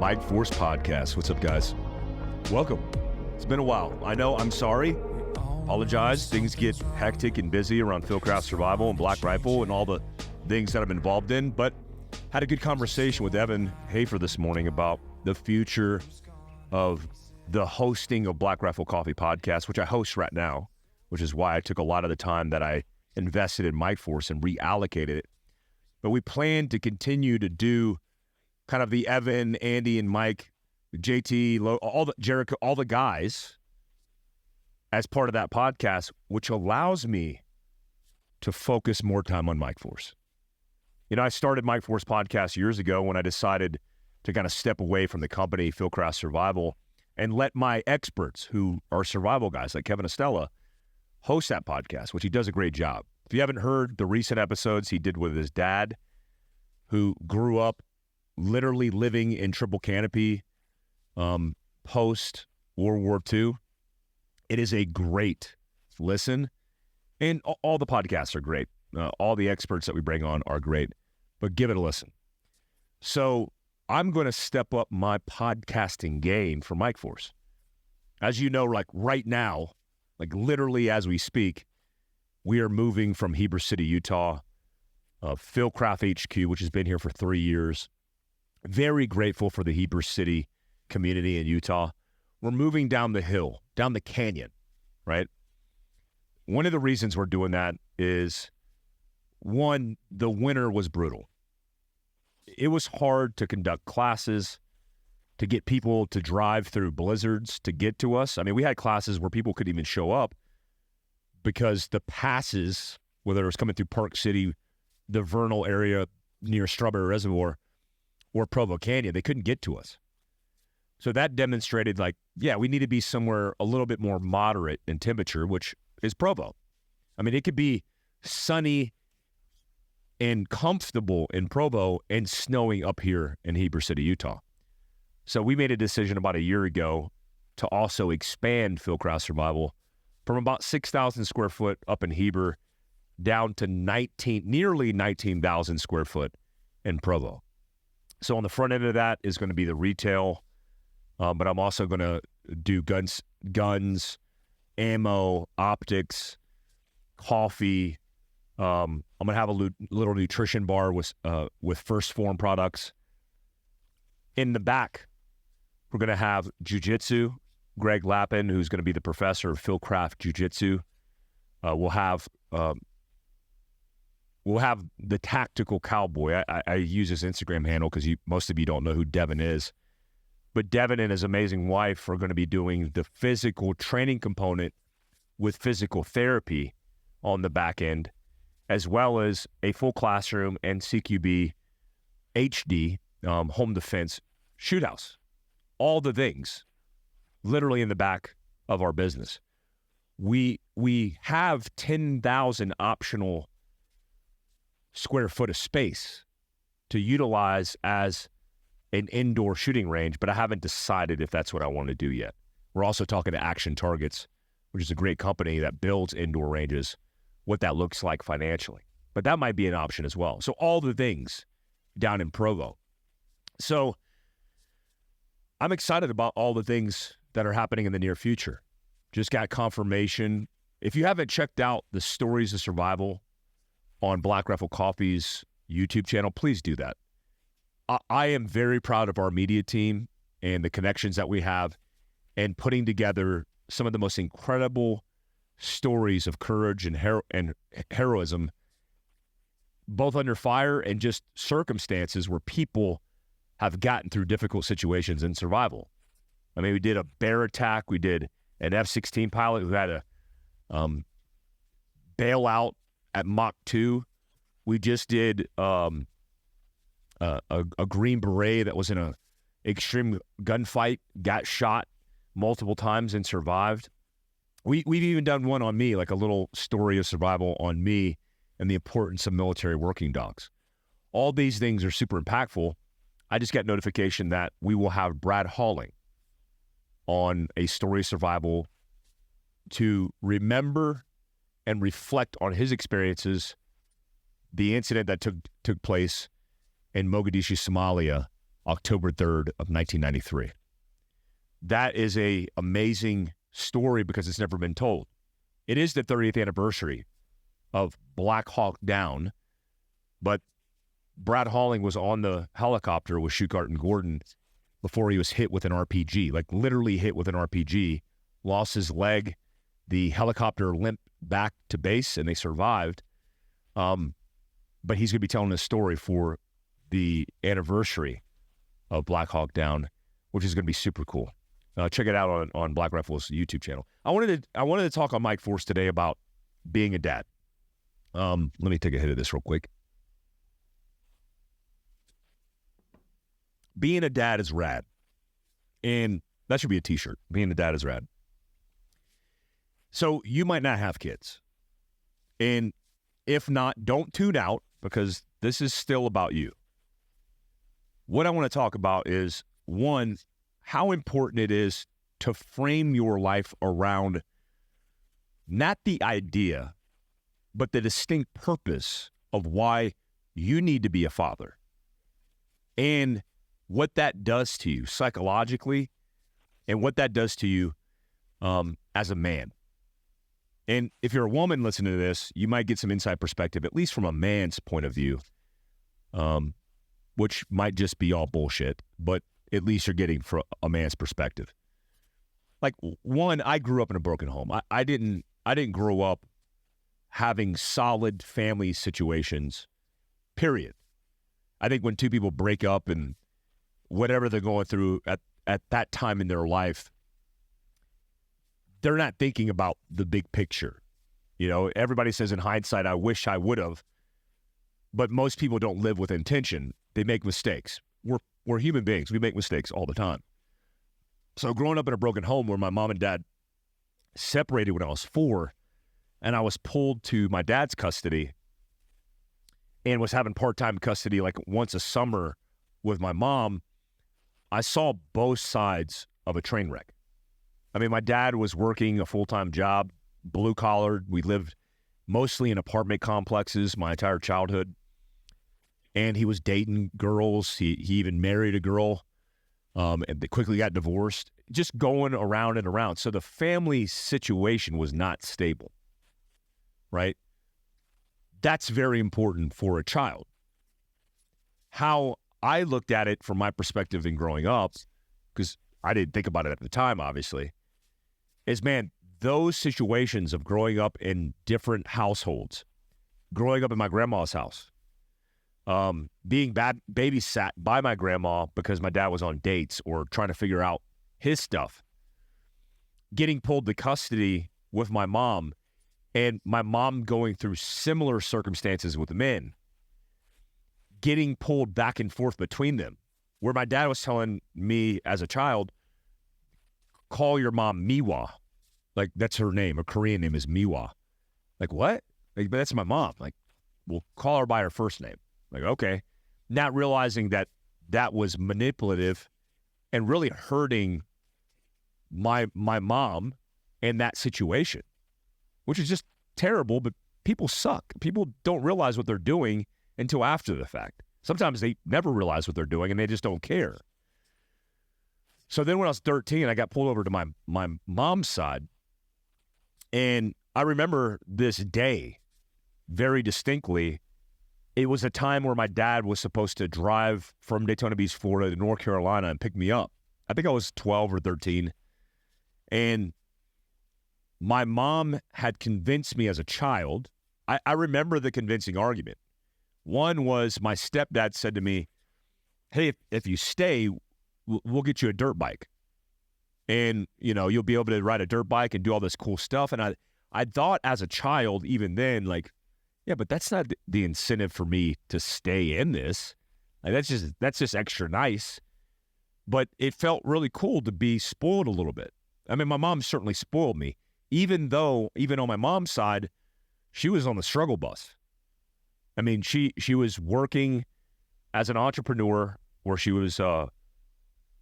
Mike Force Podcast. What's up, guys? Welcome. It's been a while. I know, I'm sorry. Apologize. Things get hectic and busy around Fieldcraft Survival and Black Rifle and all the things that I'm involved in, but had a good conversation with Evan Heber this morning about the future of the hosting of Black Rifle Coffee Podcast, which I host right now, which is why I took a lot of the time that I invested in Mike Force and reallocated it. But we plan to continue to do kind of the Evan, Andy, and Mike, JT, all the Jericho, all the guys as part of that podcast, which allows me to focus more time on Mike Force. You know, I started Mike Force Podcast years ago when I decided to kind of step away from the company, Fieldcraft Survival, and let my experts, who are survival guys like Kevin Estella, host that podcast, which he does a great job. If you haven't heard the recent episodes he did with his dad, who grew up literally living in triple canopy post World War II, it is a great listen. And all the podcasts are great. All the experts that we bring on are great, but give it a listen. So I'm going to step up my podcasting game for Mike Force. As you know, like right now, like literally as we speak, we are moving from Heber City, Utah, Fieldcraft HQ, which has been here for 3 years. Very grateful for the Heber City community in Utah. We're moving down the hill, down the canyon, right? One of the reasons we're doing that is, one, the winter was brutal. It was hard to conduct classes, to get people to drive through blizzards to get to us. I mean, we had classes where people couldn't even show up because the passes, whether it was coming through Park City, the vernal area near Strawberry Reservoir, or Provo Canyon, they couldn't get to us. So that demonstrated, like, yeah, we need to be somewhere a little bit more moderate in temperature, which is Provo. I mean, it could be sunny and comfortable in Provo and snowing up here in Heber City, Utah. So we made a decision about a year ago to also expand Fieldcraft Survival from about 6,000 square foot up in Heber down to nearly 19,000 square foot in Provo. So on the front end of that is going to be the retail, but I'm also going to do guns, ammo, optics, coffee. I'm going to have a little nutrition bar with First Form products. In the back, we're going to have jiu-jitsu. Greg Lappin, who's going to be the professor of Fieldcraft Jiu-Jitsu. We'll have the Tactical Cowboy. I use his Instagram handle because most of you don't know who Devin is. But Devin and his amazing wife are going to be doing the physical training component with physical therapy on the back end, as well as a full classroom and CQB HD, home defense shoot house. All the things literally in the back of our business. We have 10,000 optional square foot of space to utilize as an indoor shooting range, but I haven't decided if that's what I want to do yet. We're also talking to Action Targets, which is a great company that builds indoor ranges, what that looks like financially. But that might be an option as well. So all the things down in Provo. So I'm excited about all the things that are happening in the near future. Just got confirmation. If you haven't checked out the Stories of Survival on Black Rifle Coffee's YouTube channel, please do that. I am very proud of our media team and the connections that we have and putting together some of the most incredible stories of courage and heroism, both under fire and just circumstances where people have gotten through difficult situations in survival. I mean, we did a bear attack. We did an F-16 pilot who had a bailout at Mach 2. We just did a Green Beret that was in a extreme gunfight, got shot multiple times and survived. We've even done one on me, like a little story of survival on me and the importance of military working dogs. All these things are super impactful. I just got notification that we will have Brad Halling on a story of survival to remember and reflect on his experiences, the incident that took place in Mogadishu, Somalia October 3rd of 1993. That is a amazing story because it's never been told. It is the 30th anniversary of Black Hawk Down, but Brad Halling was on the helicopter with Shukart and Gordon before he was hit with an RPG, like literally hit with an RPG, lost his leg. The helicopter limped back to base and they survived. But he's going to be telling this story for the anniversary of Black Hawk Down, which is going to be super cool. Check it out on Black Rifle's YouTube channel. I wanted to talk on Mike Force today about being a dad. Let me take a hit of this real quick. Being a dad is rad. And that should be a t-shirt. Being a dad is rad. So you might not have kids. And if not, don't tune out because this is still about you. What I want to talk about is, one, how important it is to frame your life around not the idea, but the distinct purpose of why you need to be a father. And what that does to you psychologically and what that does to you as a man. And if you're a woman listening to this, you might get some inside perspective, at least from a man's point of view, which might just be all bullshit, but at least you're getting from a man's perspective. Like, one, I grew up in a broken home. I didn't grow up having solid family situations, period. I think when two people break up and whatever they're going through at that time in their life, they're not thinking about the big picture. You know, everybody says in hindsight, I wish I would have, but most people don't live with intention. They make mistakes. We're human beings. We make mistakes all the time. So growing up in a broken home where my mom and dad separated when I was 4, and I was pulled to my dad's custody and was having part-time custody like once a summer with my mom, I saw both sides of a train wreck. I mean, my dad was working a full-time job, blue-collared. We lived mostly in apartment complexes my entire childhood. And he was dating girls. He even married a girl, and they quickly got divorced, just going around and around. So the family situation was not stable, right? That's very important for a child. How I looked at it from my perspective in growing up, because I didn't think about it at the time, obviously, is, man, those situations of growing up in different households, growing up in my grandma's house, being babysat by my grandma because my dad was on dates or trying to figure out his stuff, getting pulled to custody with my mom, and my mom going through similar circumstances with men, getting pulled back and forth between them, where my dad was telling me as a child, call your mom Miwa. Like, that's her name. Her Korean name is Miwa. Like, what? Like, but that's my mom. Like, we'll call her by her first name. Like, okay. Not realizing that that was manipulative and really hurting my mom in that situation, which is just terrible, but people suck. People don't realize what they're doing until after the fact. Sometimes they never realize what they're doing and they just don't care. So then when I was 13, I got pulled over to my mom's side. And I remember this day very distinctly. It was a time where my dad was supposed to drive from Daytona Beach, Florida to North Carolina and pick me up. I think I was 12 or 13. And my mom had convinced me as a child. I remember the convincing argument. One was my stepdad said to me, hey, if you stay, we'll get you a dirt bike. And, you know, you'll be able to ride a dirt bike and do all this cool stuff. And I thought as a child, even then, like, yeah, but that's not the incentive for me to stay in this. Like, that's just extra nice. But it felt really cool to be spoiled a little bit. I mean, my mom certainly spoiled me, even on my mom's side, she was on the struggle bus. I mean, she was working as an entrepreneur where she was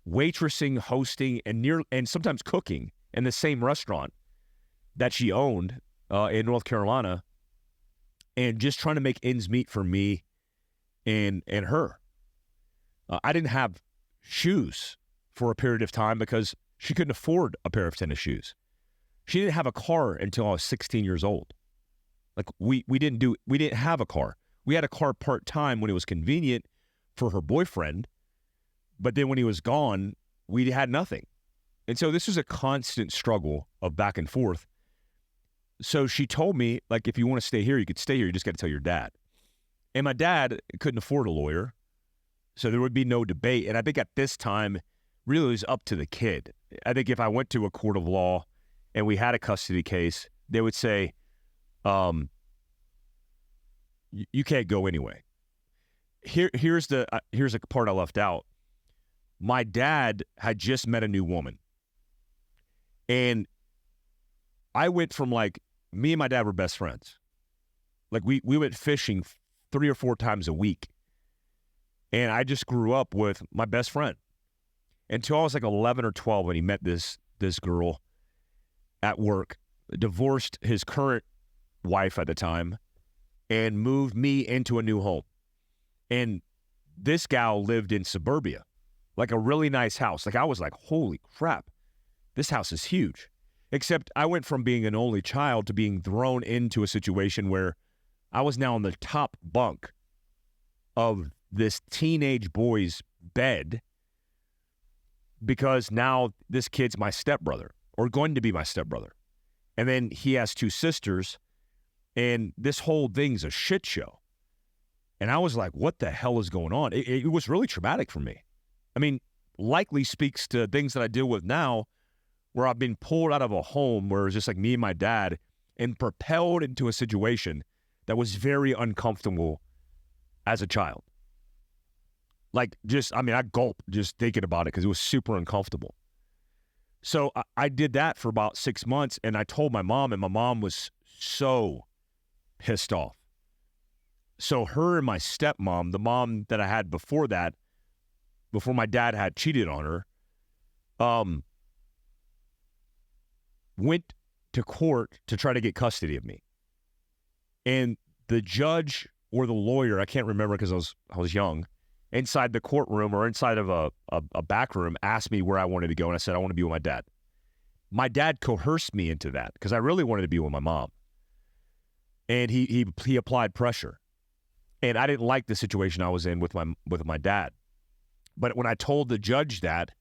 waitressing, hosting, and sometimes cooking in the same restaurant that she owned in North Carolina, and just trying to make ends meet for me and her. I didn't have shoes for a period of time because she couldn't afford a pair of tennis shoes. She didn't have a car until I was 16 years old. Like we didn't have a car. We had a car part-time when it was convenient for her boyfriend, but then when he was gone, we had nothing. And so this was a constant struggle of back and forth. So she told me, like, if you want to stay here, you could stay here. You just got to tell your dad. And my dad couldn't afford a lawyer, so there would be no debate. And I think at this time, really it was up to the kid. I think if I went to a court of law and we had a custody case, they would say, you can't go anyway. Here's a part I left out. My dad had just met a new woman. And I went from, like, me and my dad were best friends. Like we went fishing 3 or 4 times a week. And I just grew up with my best friend until I was like 11 or 12 when he met this girl at work, divorced his current wife at the time, and moved me into a new home. And this gal lived in suburbia, like a really nice house. Like I was like, holy crap, this house is huge. Except I went from being an only child to being thrown into a situation where I was now on the top bunk of this teenage boy's bed because now this kid's my stepbrother, or going to be my stepbrother. And then he has 2 sisters, and this whole thing's a shit show. And I was like, what the hell is going on? It was really traumatic for me. I mean, likely speaks to things that I deal with now, where I've been pulled out of a home where it was just like me and my dad and propelled into a situation that was very uncomfortable as a child. Like I gulped just thinking about it because it was super uncomfortable. So I did that for about 6 months, and I told my mom, and my mom was so pissed off. So her and my stepmom, the mom that I had before that, before my dad had cheated on her, went to court to try to get custody of me. And the judge or the lawyer, I can't remember because I was young, inside the courtroom or inside of a back room asked me where I wanted to go. And I said, I want to be with my dad. My dad coerced me into that because I really wanted to be with my mom. And he applied pressure. And I didn't like the situation I was in with my dad. But when I told the judge that,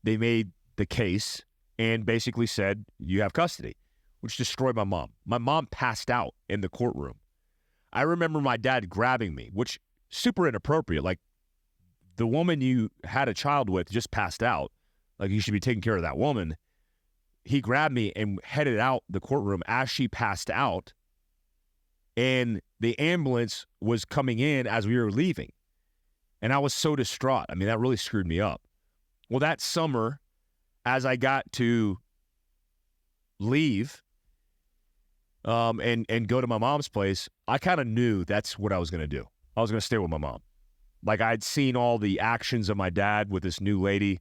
they made the case and basically said, you have custody, which destroyed my mom. My mom passed out in the courtroom. I remember my dad grabbing me, which super inappropriate. Like, the woman you had a child with just passed out. Like, you should be taking care of that woman. He grabbed me and headed out the courtroom as she passed out. And the ambulance was coming in as we were leaving. And I was so distraught. I mean, that really screwed me up. Well, that summer, as I got to leave and go to my mom's place, I kind of knew that's what I was going to do. I was going to stay with my mom. Like, I'd seen all the actions of my dad with this new lady.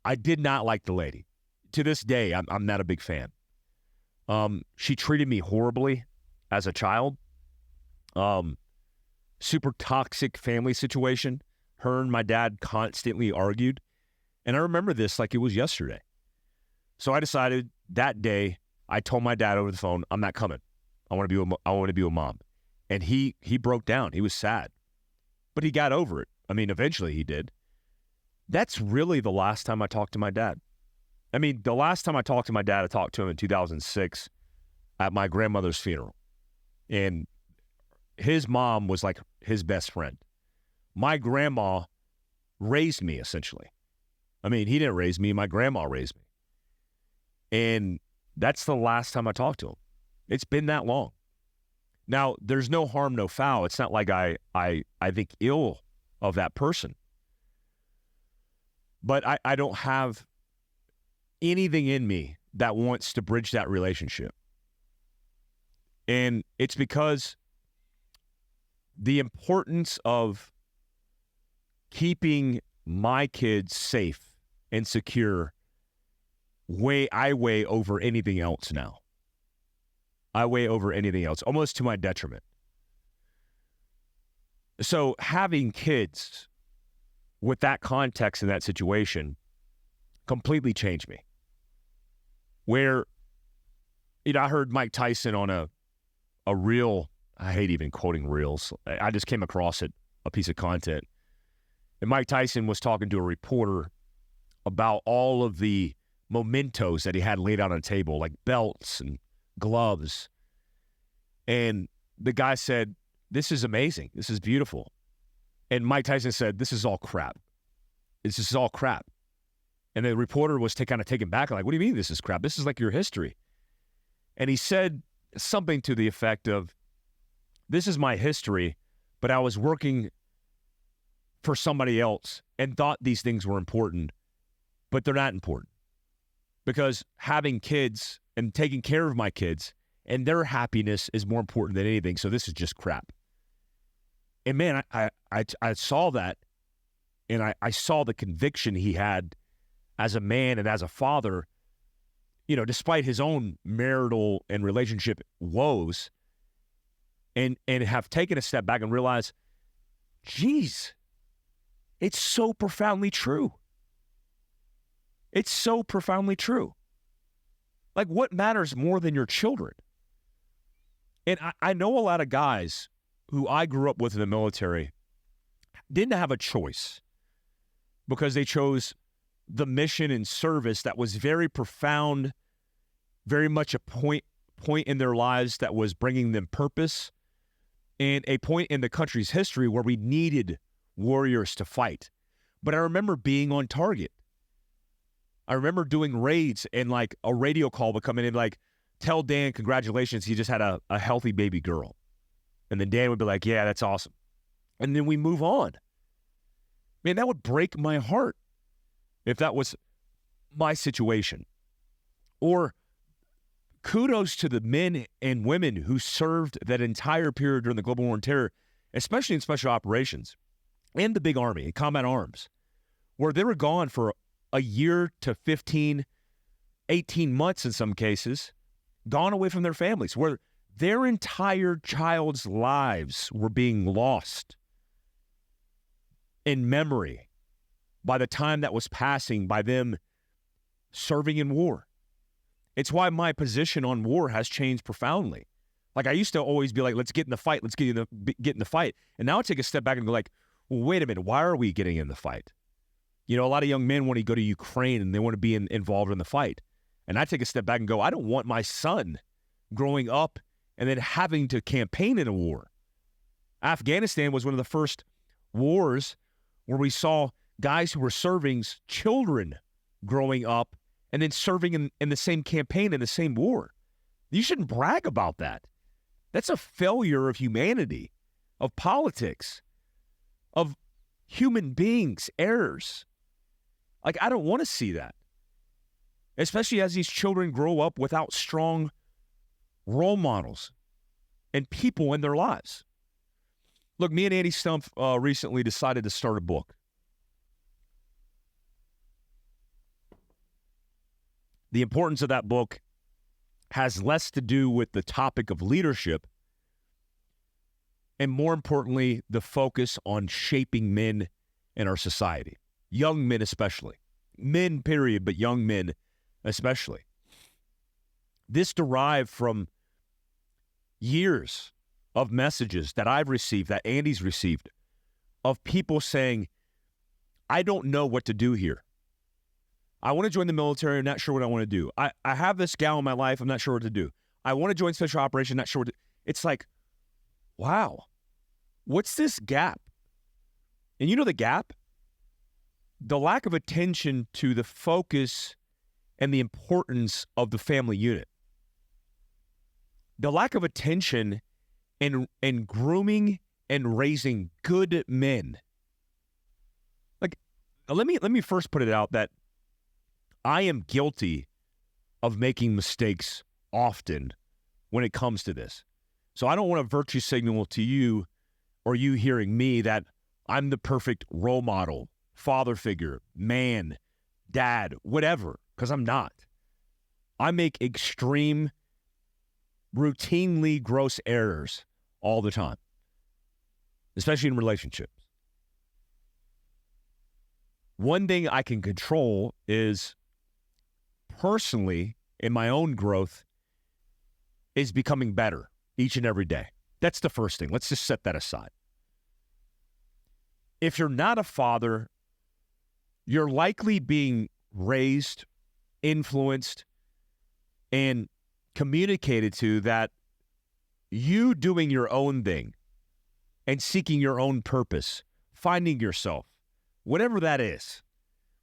I did not like the lady. To this day, I'm not a big fan. She treated me horribly as a child. Super toxic family situation. Her and my dad constantly argued. And I remember this like it was yesterday. So I decided that day, I told my dad over the phone, I'm not coming. I want to be with mom. And he broke down. He was sad. But he got over it. I mean, eventually he did. That's really the last time I talked to my dad. I mean, the last time I talked to my dad, I talked to him in 2006 at my grandmother's funeral. And his mom was like his best friend. My grandma raised me, essentially. I mean, he didn't raise me. My grandma raised me. And that's the last time I talked to him. It's been that long. Now, there's no harm, no foul. It's not like I think ill of that person. But I don't have anything in me that wants to bridge that relationship. And it's because the importance of keeping my kids safe and secure I weigh over anything else now. I weigh over anything else, almost to my detriment. So having kids with that context in that situation completely changed me. Where, I heard Mike Tyson on a reel. I hate even quoting reels. I just came across it, a piece of content. And Mike Tyson was talking to a reporter about all of the mementos that he had laid out on a table, like belts and gloves. And the guy said, "This is amazing. This is beautiful." And Mike Tyson said, "This is all crap. This is all crap." And the reporter was kind of taken back, like, "What do you mean this is crap? This is like your history." And he said something to the effect of, "This is my history, but I was working for somebody else and thought these things were important, but they're not important. Because having kids and taking care of my kids and their happiness is more important than anything, so this is just crap." And man, I saw that, and I saw the conviction he had as a man and as a father, despite his own marital and relationship woes, and have taken a step back and realized, geez, it's so profoundly true. It's so profoundly true. Like, what matters more than your children? And I know a lot of guys who I grew up with in the military didn't have a choice because they chose the mission and service that was very profound, very much a point in their lives that was bringing them purpose, and a point in the country's history where we needed warriors to fight. But I remember being on target. I remember doing raids and like a radio call would come in and like, "Tell Dan, congratulations, he just had a healthy baby girl." And then Dan would be like, "Yeah, that's awesome." And then we move on. Man, that would break my heart if that was my situation. Or kudos to the men and women who served that entire period during the Global War on Terror, especially in special operations and the big army and combat arms, where they were gone for a year to 15, 18 months in some cases, gone away from their families, where their entire child's lives were being lost in memory by the time that was passing by them serving in war. It's why my position on war has changed profoundly. Like, I used to always be like, let's get in the fight, let's get in the fight. And now I take a step back and go like, well, wait a minute, why are we getting in the fight? A lot of young men want to go to Ukraine and they want to be involved in the fight. And I take a step back and go, I don't want my son growing up and then having to campaign in a war. Afghanistan was one of the first wars where we saw guys who were serving children growing up and then serving in the same campaign in the same war. You shouldn't brag about that. That's a failure of humanity, of politics, of human beings, errors. Like, I don't want to see that, especially as these children grow up without strong role models and people in their lives. Look, me and Andy Stumpf recently decided to start a book. The importance of that book has less to do with the topic of leadership and, more importantly, the focus on shaping men in our society. Young men especially. Men, period, but young men especially. This derived from years of messages that I've received, that Andy's received, of people saying, I don't know what to do here. I want to join the military. I'm not sure what I want to do. I have this gal in my life. I'm not sure what to do. I want to join special operations. Not sure what to do. It's like, wow, what's this gap? And you know the gap? The lack of attention to the focus and the importance of the family unit. The lack of attention in grooming and raising good men. Like, let me first put it out that I am guilty of making mistakes often when it comes to this. So I don't want to virtue signal to you or you hearing me that I'm the perfect role model, father figure, man, dad, whatever, because I'm not. I make extreme, routinely gross errors all the time, especially in relationships. One thing I can control is personally in my own growth is becoming better each and every day. That's the first thing. Let's just set that aside. If you're not a father, you're likely being raised, influenced, and communicated to that you doing your own thing and seeking your own purpose, finding yourself, whatever that is,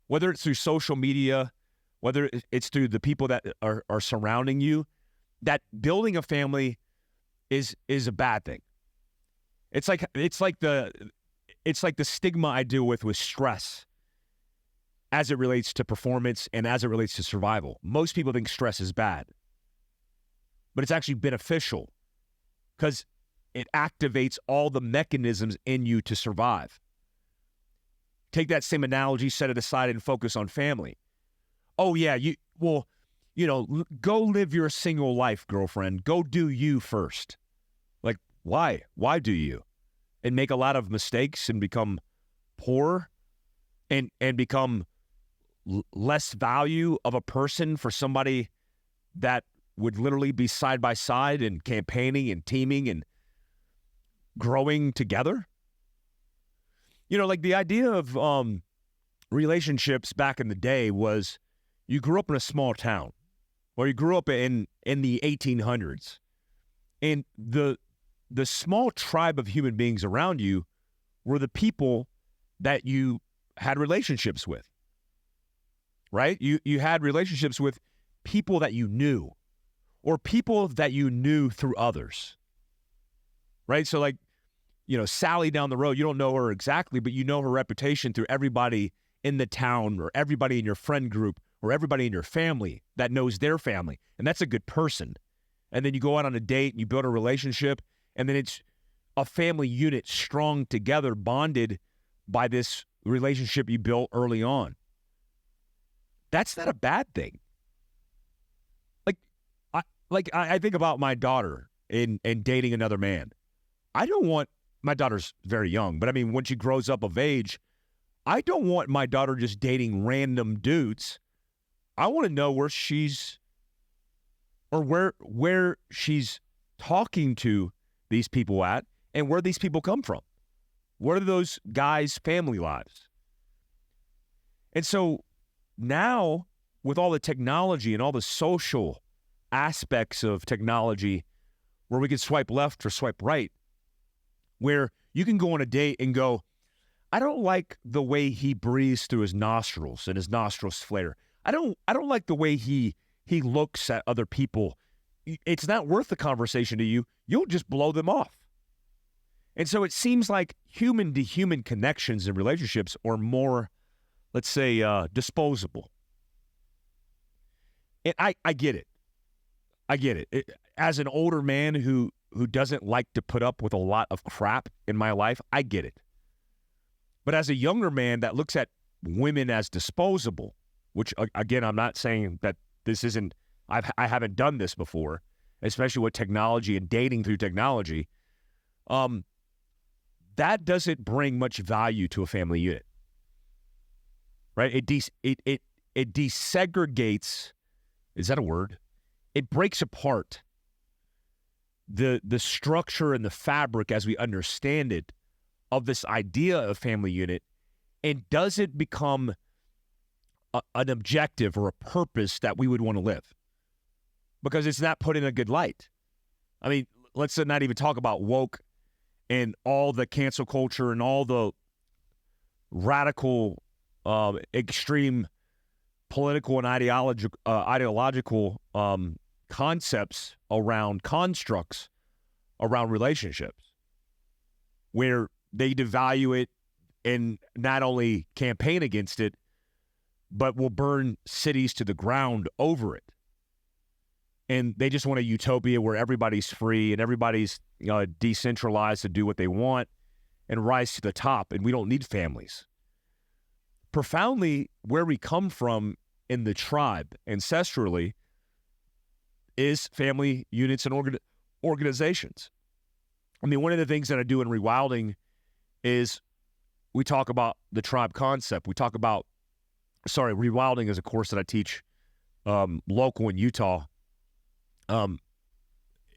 whether it's through social media, whether it's through the people that are surrounding you, that building a family is a bad thing. It's like the stigma I deal with stress as it relates to performance and as it relates to survival. Most people think stress is bad, but it's actually beneficial because it activates all the mechanisms in you to survive. Take that same analogy, set it aside, and focus on family. Oh yeah, go live your single life, girlfriend. Go do you first. Like, why? Why do you? And make a lot of mistakes and become poor and become less value of a person for somebody that would literally be side by side and campaigning and teaming and growing together. Like the idea of relationships back in the day was you grew up in a small town or you grew up in the 1800s, and the small tribe of human beings around you were the people that you had relationships with, right? You had relationships with people that you knew or people that you knew through others, right? So like, Sally down the road, you don't know her exactly, but you know her reputation through everybody in the town or everybody in your friend group or everybody in your family that knows their family. And that's a good person. And then you go out on a date and you build a relationship, and then it's a family unit strung together, bonded by this relationship you built early on. That's not a bad thing. I think about my daughter in dating another man. I don't want, my daughter's very young, but I mean, when she grows up of age, I don't want my daughter just dating random dudes. I want to know where she's talking to these people at and where these people come from. What are those guys' family lives? And so now with all the technology and all the social aspects of technology where we can swipe left or swipe right, where you can go on a date and go, I don't like the way he breathes through his nostrils and his nostrils flare. I don't like the way he looks at other people. It's not worth the conversation to you. You'll just blow them off. And so it seems like human-to-human connections and relationships are more, let's say, disposable. And I get it. I get it. As an older man who doesn't like to put up with a lot of crap in my life, I get it. But as a younger man that looks at women as disposable, which, again, I'm not saying that this isn't, I haven't done this before, especially with technology and dating through technology, that doesn't bring much value to a family unit, right? It desegregates, is that a word? It breaks apart the structure and the fabric as we understand it of this idea of family unit, and does it become an objective or a purpose that we would want to live? Because it's not put in a good light. I mean, let's not even talk about woke and all the cancel culture and all the radical, extreme political and ideological concepts around constructs around relationships, where they devalue it and not only campaign against it, but will burn cities to the ground over it. And they just want a utopia where everybody's free and everybody's decentralized to do what they want and rise to the top, and we don't need families. Profoundly, where we come from in the tribe, ancestrally, is family units and organizations. I mean, one of the things that I do in rewilding is we talk about the tribe concept. We talk about, rewilding is a course that I teach local in Utah.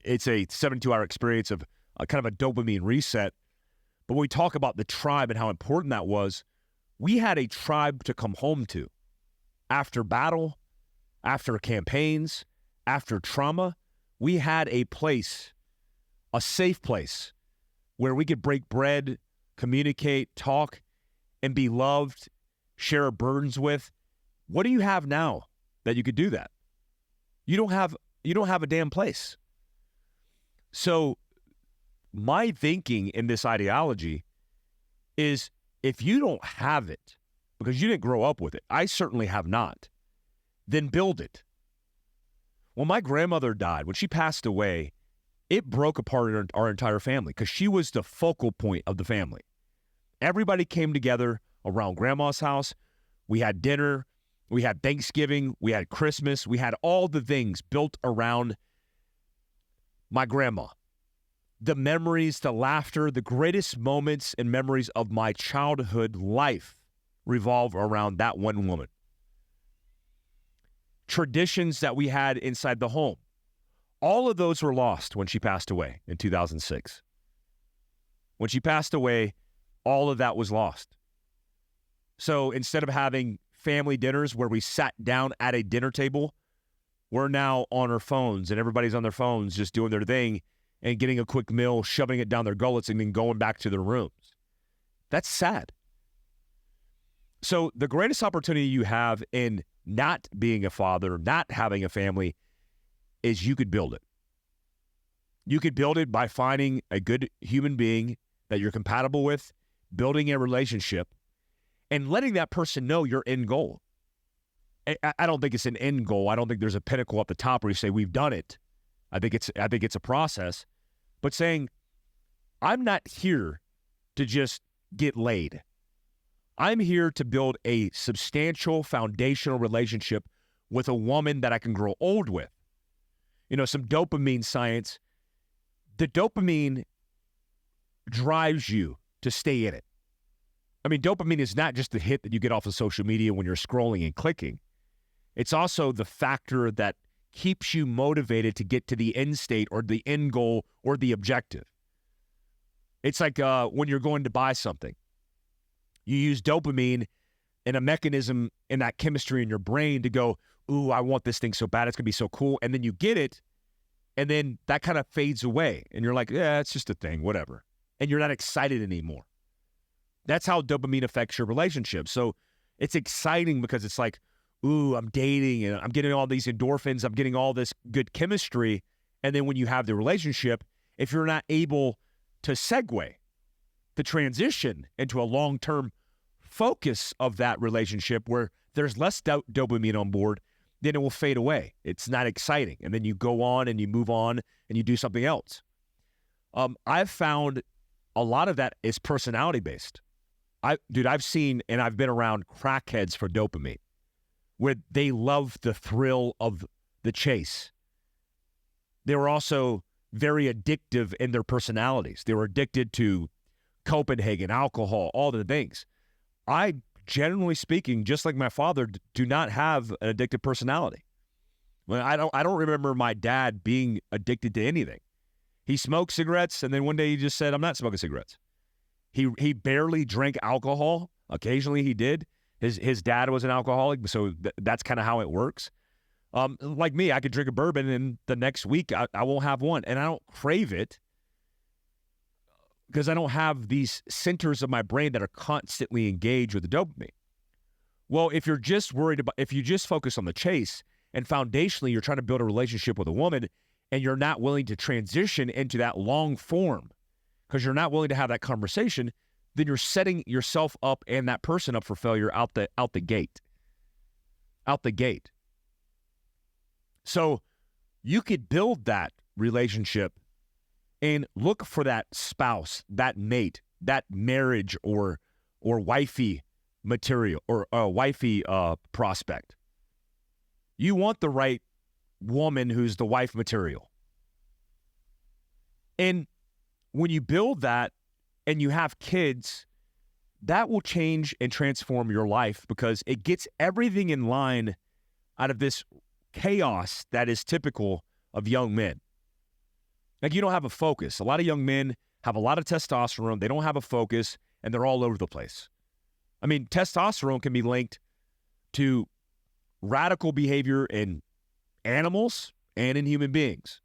It's a 72-hour experience of kind of a dopamine reset. But when we talk about the tribe and how important that was, we had a tribe to come home to. After battle, after campaigns, after trauma, we had a place, a safe place, where we could break bread, communicate, talk, and be loved, share our burdens with. What do you have now that you could do that? You don't have a damn place. So my thinking in this ideology is, if you don't have it, because you didn't grow up with it, I certainly have not, then build it. When my grandmother died, when she passed away, it broke apart our entire family because she was the focal point of the family. Everybody came together around grandma's house. We had dinner, we had Thanksgiving, we had Christmas, we had all the things built around my grandma. The memories, the laughter, the greatest moments and memories of my childhood life revolve around that one woman. Traditions that we had inside the home, all of those were lost when she passed away in 2006. When she passed away, all of that was lost. So instead of having family dinners where we sat down at a dinner table, we're now on our phones, and everybody's on their phones just doing their thing and getting a quick meal, shoving it down their gullets, and then going back to their rooms. That's sad. So the greatest opportunity you have in not being a father, not having a family, is you could build it. You could build it by finding a good human being that you're compatible with, building a relationship, and letting that person know your end goal. I don't think it's an end goal. I don't think there's a pinnacle at the top where you say, we've done it. I think it's a process. But saying, I'm not here to just get laid. I'm here to build a substantial foundational relationship with a woman that I can grow old with. You know, some dopamine science. The dopamine drives you to stay in it. I mean, dopamine is not just the hit that you get off of social media when you're scrolling and clicking. It's also the factor that keeps you motivated to get to the end state or the end goal or the objective. It's like when you're going to buy something. You use dopamine and a mechanism in that chemistry in your brain to go, ooh, I want this thing so bad, it's going to be so cool. And then you get it, and then that kind of fades away. And you're like, yeah, it's just a thing, whatever. And you're not excited anymore. That's how dopamine affects your relationship. So it's exciting because it's like, ooh, I'm dating and I'm getting all these endorphins. I'm getting all this good chemistry. And then when you have the relationship, if you're not able to segue, to transition into a long-term focus of that relationship where there's less dopamine on board, then it will fade away. It's not exciting. And then you go on and you move on and you do something else. I've found a lot of that is personality-based. I've seen and I've been around crackheads for dopamine, where they love the thrill of the chase. They were also very addictive in their personalities. They were addicted to Copenhagen, alcohol, all the things. I, generally speaking, just like my father, do not have an addictive personality. Well, I don't remember my dad being addicted to anything. He smoked cigarettes, and then one day he just said, I'm not smoking cigarettes. He barely drank alcohol. Occasionally he did. His dad was an alcoholic, so that's kind of how it works. Like me, I could drink a bourbon, and the next week I won't have one, and I don't crave it because I don't have these centers of my brain that are constantly engaged with the dopamine. Well, if you're just if you just focus on the chase, and foundationally you're trying to build a relationship with a woman, and you're not willing to transition into that long form because you're not willing to have that conversation, then you're setting yourself up and that person up for failure out the gate. Out the gate. So you could build that relationship and look for that spouse, that mate, that marriage or wifey material or wifey prospect. You want the right woman who's the wife material. And when you build that and you have kids, that will change and transform your life because it gets everything in line out of this chaos that is typical of young men. Like, you don't have a focus. A lot of young men have a lot of testosterone. They don't have a focus, and they're all over the place. I mean, testosterone can be linked to radical behavior in animals and in human beings.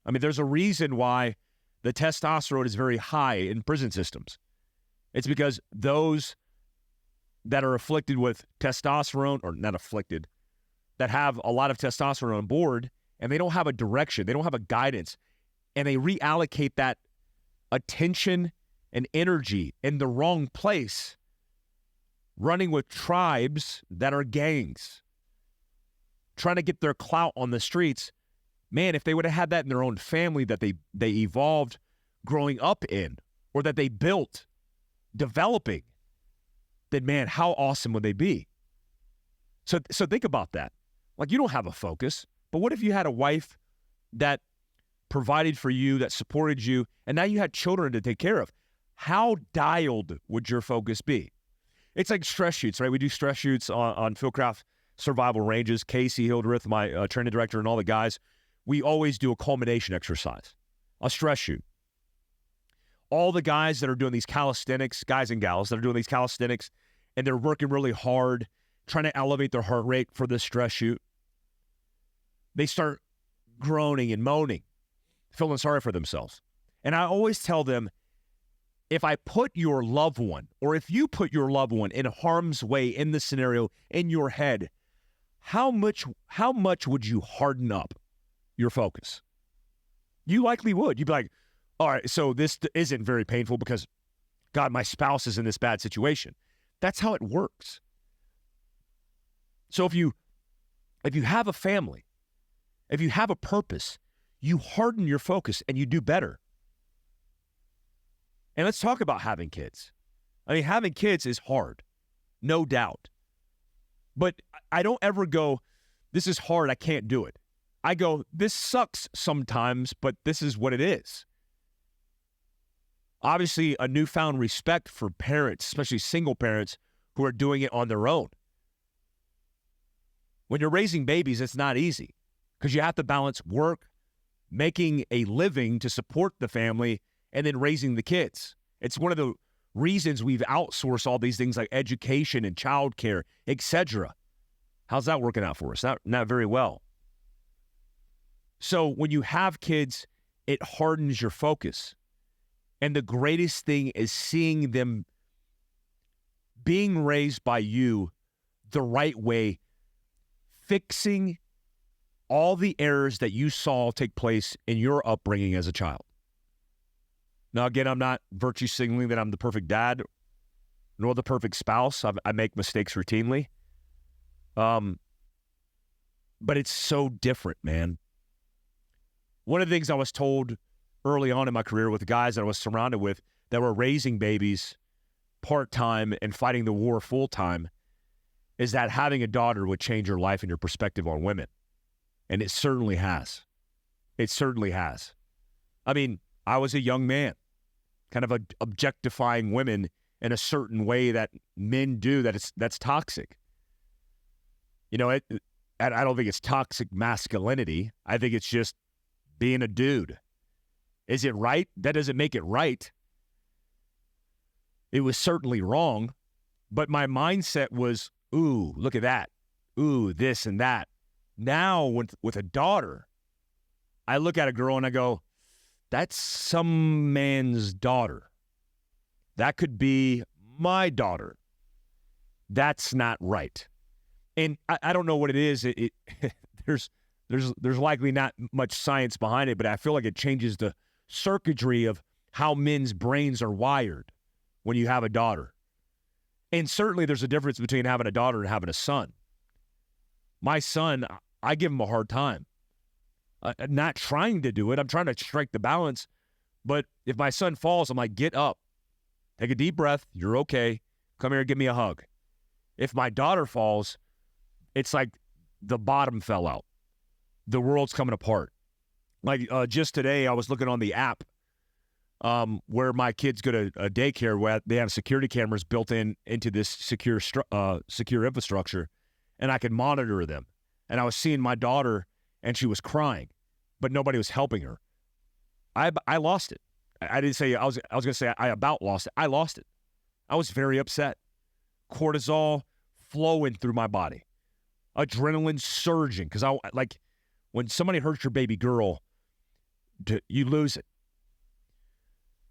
I mean, there's a reason why the testosterone is very high in prison systems. It's because those that are afflicted with testosterone, or not afflicted, that have a lot of testosterone on board, and they don't have a direction, they don't have a guidance, and they reallocate that attention and energy in the wrong place, running with tribes that are gangs, trying to get their clout on the streets. Man, if they would have had that in their own family that they evolved growing up in, or that they built, developing, then man, how awesome would they be? So think about that. Like, you don't have a focus, but what if you had a wife that provided for you, that supported you, and now you had children to take care of? How dialed would your focus be? It's like stress shoots, right? We do stress shoots on Fieldcraft Survival Ranges. Casey Hildreth, my training director, and all the guys, we always do a culmination exercise, a stress shoot. All the guys that are doing these calisthenics, guys and gals that are doing these calisthenics, and they're working really hard, trying to elevate their heart rate for this stress shoot, they start groaning and moaning, feeling sorry for themselves. And I always tell them, if I put your loved one, or if you put your loved one in harm's way in this scenario in your head, how much would you harden up your focus? You likely would. You'd be like, all right, so this isn't very painful because, God, my spouse is in this bad situation. That's how it works. So if you have a family, if you have a purpose, you harden your focus and you do better. And let's talk about having kids. I mean, having kids is hard, no doubt. But I don't ever go, this is hard, I can't do it. I go, this sucks sometimes, but this is what it is. Obviously, a newfound respect for parents, especially single parents who are doing it on their own. When you're raising babies, it's not easy because you have to balance work, making a living to support the family, and then raising the kids. It's one of the reasons we've outsourced all these things like education and childcare, etc. How's that working out for us? Not very well. So when you have kids, it hardens your focus. And the greatest thing is seeing them being raised by you the right way, fixing all the errors that you saw take place in your upbringing as a child. Now, again, I'm not virtue signaling that I'm the perfect dad nor the perfect spouse. I make mistakes routinely. But it's so different, man. One of the things I was told early on in my career with the guys that I was surrounded with that were raising babies part-time and fighting the war full-time is that having a daughter would change your life and your perspective on women. And it certainly has. It certainly has. I mean, I was a young man, kind of objectifying women in a certain way that men do that's toxic. You know, I don't think it's toxic masculinity. I think it's just being a dude. Is it right? That doesn't make it right. It was certainly wrong, but my mindset was, ooh, look at that. Ooh, this and that. Now, with a daughter, I look at a girl and I go, that's some man's daughter. That could be my daughter. That's not right. And I don't know what it is. There's likely not much science behind it, but I feel like it changes the circuitry of how men's brains are wired when you have a daughter. And certainly there's a difference between having a daughter and having a son. My son, I give him a hard time. Not trying to do it. I'm trying to strike the balance. But if my son falls, I'm like, get up. Take a deep breath. You're okay. Come here and give me a hug. If my daughter falls, it's like the bottom fell out. The world's coming apart. Like just today, I was looking on the app where my kids go to a daycare where they have security cameras built into this secure infrastructure, and I could monitor them. And I was seeing my daughter, and she was crying, but nobody was helping her. I lost it. I didn't say I was going to say I about lost it. I lost it. I was very upset. Cortisol flowing through my body, adrenaline surging, because when somebody hurts your baby girl, you lose it.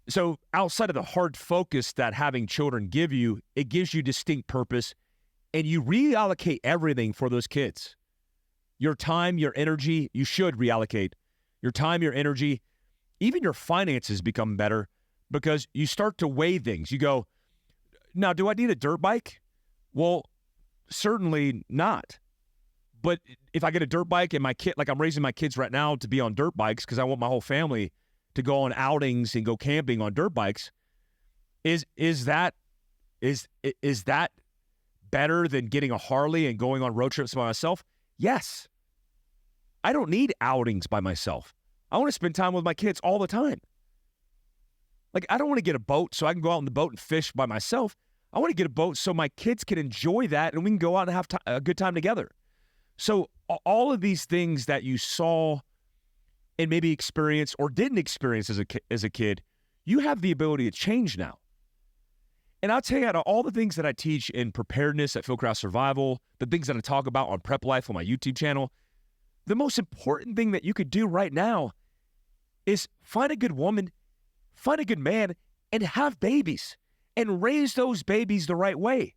So outside of the hard focus that having children give you, it gives you distinct purpose, and you reallocate everything for those kids. Your time, your energy, you should reallocate your time, your energy, even your finances become better because you start to weigh things. You go, now, do I need a dirt bike? Well, certainly not. But if I get a dirt bike and my kid, like I'm raising my kids right now to be on dirt bikes because I want my whole family to go on outings and go camping on dirt bikes, is that better than getting a Harley and going on road trips by myself? Yes. I don't need outings by myself. I want to spend time with my kids all the time. Like, I don't want to get a boat so I can go out in the boat and fish by myself. I want to get a boat so my kids can enjoy that and we can go out and have a good time together. So all of these things that you saw and maybe experienced or didn't experience as a kid, you have the ability to change now. And I'll tell you, out of all the things that I teach in preparedness at Fieldcraft Survival, the things that I talk about on Prep Life on my YouTube channel, the most important thing that you could do right now is find a good woman, find a good man, and have babies and raise those babies the right way.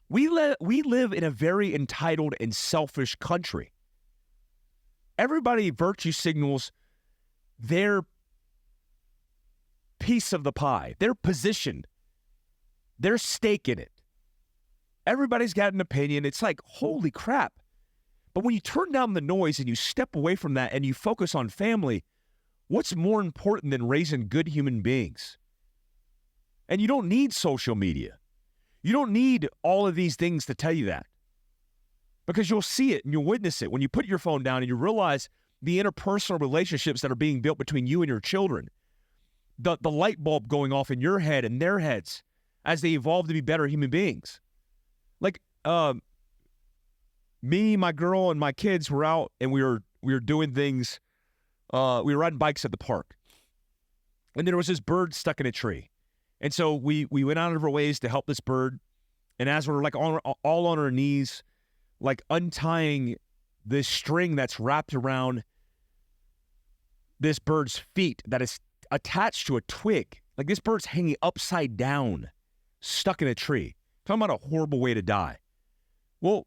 We live in a very entitled and selfish country. Everybody virtue signals their piece of the pie, their position, their stake in it. Everybody's got an opinion. It's like, holy crap. But when you turn down the noise and you step away from that and you focus on family, what's more important than raising good human beings? And you don't need social media. You don't need all of these things to tell you that. Because you'll see it and you'll witness it when you put your phone down and you realize the interpersonal relationships that are being built between you and your children. The light bulb going off in your head and their heads as they evolve to be better human beings. Like, me, my girl, and my kids were out and we were doing things. We were riding bikes at the park. And there was this bird stuck in a tree. And so we went out of our ways to help this bird. And as we're like all on our knees, like untying this string that's wrapped around this bird's feet that is attached to a twig. Like this bird's hanging upside down, stuck in a tree. Talking about a horrible way to die. Well,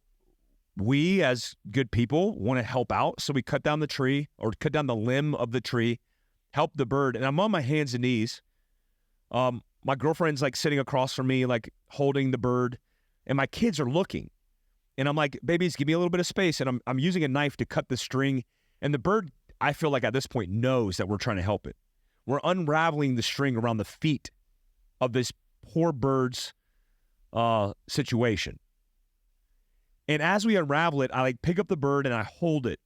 we as good people want to help out. So we cut down the tree or cut down the limb of the tree, help the bird. And I'm on my hands and knees. My girlfriend's like sitting across from me, like holding the bird, and my kids are looking. And I'm like, babies, give me a little bit of space. And I'm using a knife to cut the string. And the bird, I feel like at this point, knows that we're trying to help it. We're unraveling the string around the feet of this poor bird's situation. And as we unravel it, I like pick up the bird and I hold it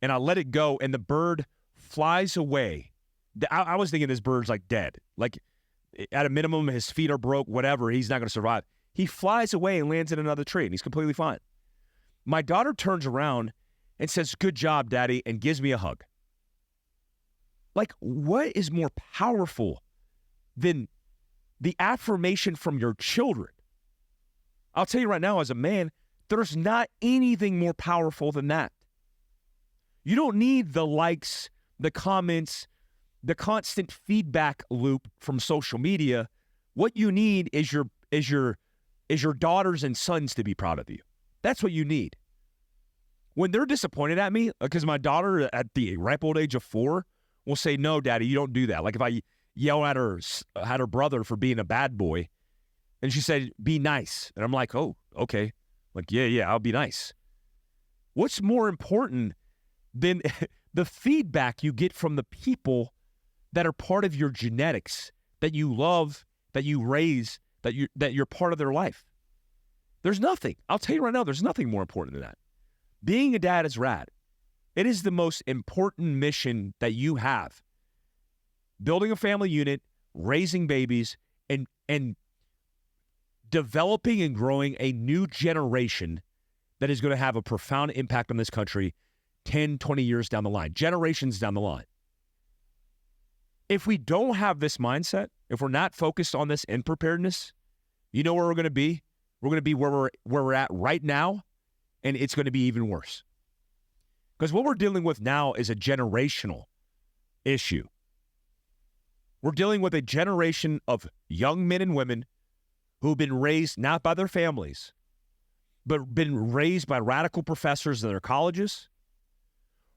and I let it go. And the bird flies away. I was thinking this bird's like dead. Like at a minimum, his feet are broke, whatever. He's not going to survive. He flies away and lands in another tree and he's completely fine. My daughter turns around and says, "Good job, Daddy," and gives me a hug. Like, what is more powerful than the affirmation from your children? I'll tell you right now, as a man, there's not anything more powerful than that. You don't need the likes, the comments, the constant feedback loop from social media. What you need is your daughters and sons to be proud of you. That's what you need. When they're disappointed at me, because my daughter at the ripe old age of 4 will say, "No, Daddy, you don't do that." Like if I yell at her brother for being a bad boy, and she said, "Be nice," and I'm like, "Oh, okay." Like, yeah, I'll be nice. What's more important than the feedback you get from the people that are part of your genetics, that you love, that you raise, that you're part of their life? There's nothing. I'll tell you right now, there's nothing more important than that. Being a dad is rad. It is the most important mission that you have. building a family unit, raising babies, and developing and growing a new generation that is going to have a profound impact on this country 10, 20 years down the line, generations down the line. If we don't have this mindset, if we're not focused on this in preparedness, you know where we're going to be? We're going to be where we're at right now, and it's going to be even worse. Because what we're dealing with now is a generational issue. We're dealing with a generation of young men and women who've been raised not by their families, but been raised by radical professors in their colleges,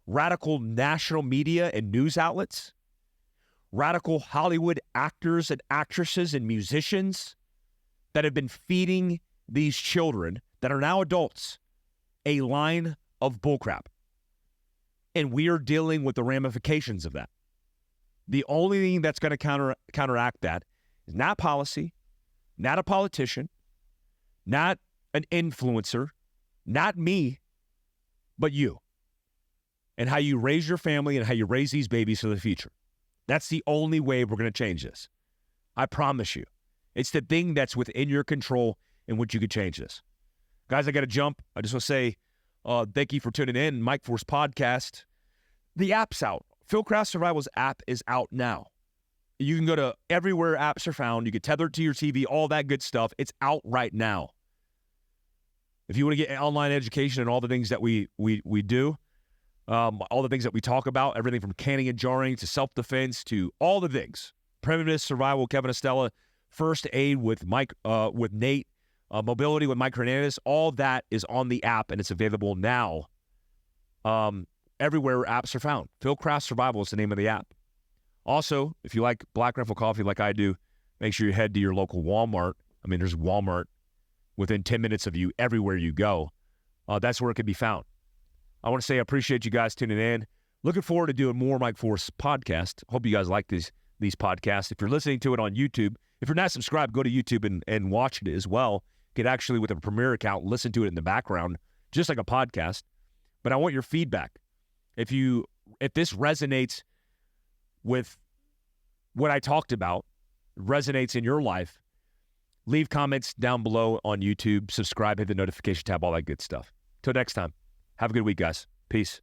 radical national media and news outlets, radical Hollywood actors and actresses and musicians that have been feeding these children that are now adults a line of bullcrap. And we are dealing with the ramifications of that. The only thing that's going to counteract that is not policy, not a politician, not an influencer, not me, but you. And how you raise your family and how you raise these babies for the future. That's the only way we're going to change this. I promise you. It's the thing that's within your control in which you could change this. Guys, I got to jump. I just want to say thank you for tuning in. Mike Force Podcast. The app's out. Fieldcraft Survival's app is out now. You can go to everywhere apps are found. You can tether it to your TV, all that good stuff. It's out right now. If you want to get online education and all the things that we do, all the things that we talk about, everything from canning and jarring to self-defense to all the things. Preparedness, survival, Kevin Estella, first aid with Mike, with Nate, mobility with Mike Hernandez, all that is on the app and it's available now. Everywhere apps are found. Fieldcraft Survival is the name of the app. Also, if you like Black Rifle Coffee like I do, make sure you head to your local Walmart. I mean, there's Walmart within 10 minutes of you everywhere you go. That's where it can be found. I want to say I appreciate you guys tuning in. Looking forward to doing more Mike Force podcast. Hope you guys like these podcasts. If you're listening to it on YouTube, if you're not subscribed, go to YouTube and watch it as well. You can actually, with a Premier account, listen to it in the background, just like a podcast. But I want your feedback. If this resonates with what I talked about, resonates in your life, leave comments down below on YouTube, subscribe, hit the notification tab, all that good stuff. Till next time, have a good week, guys. Peace.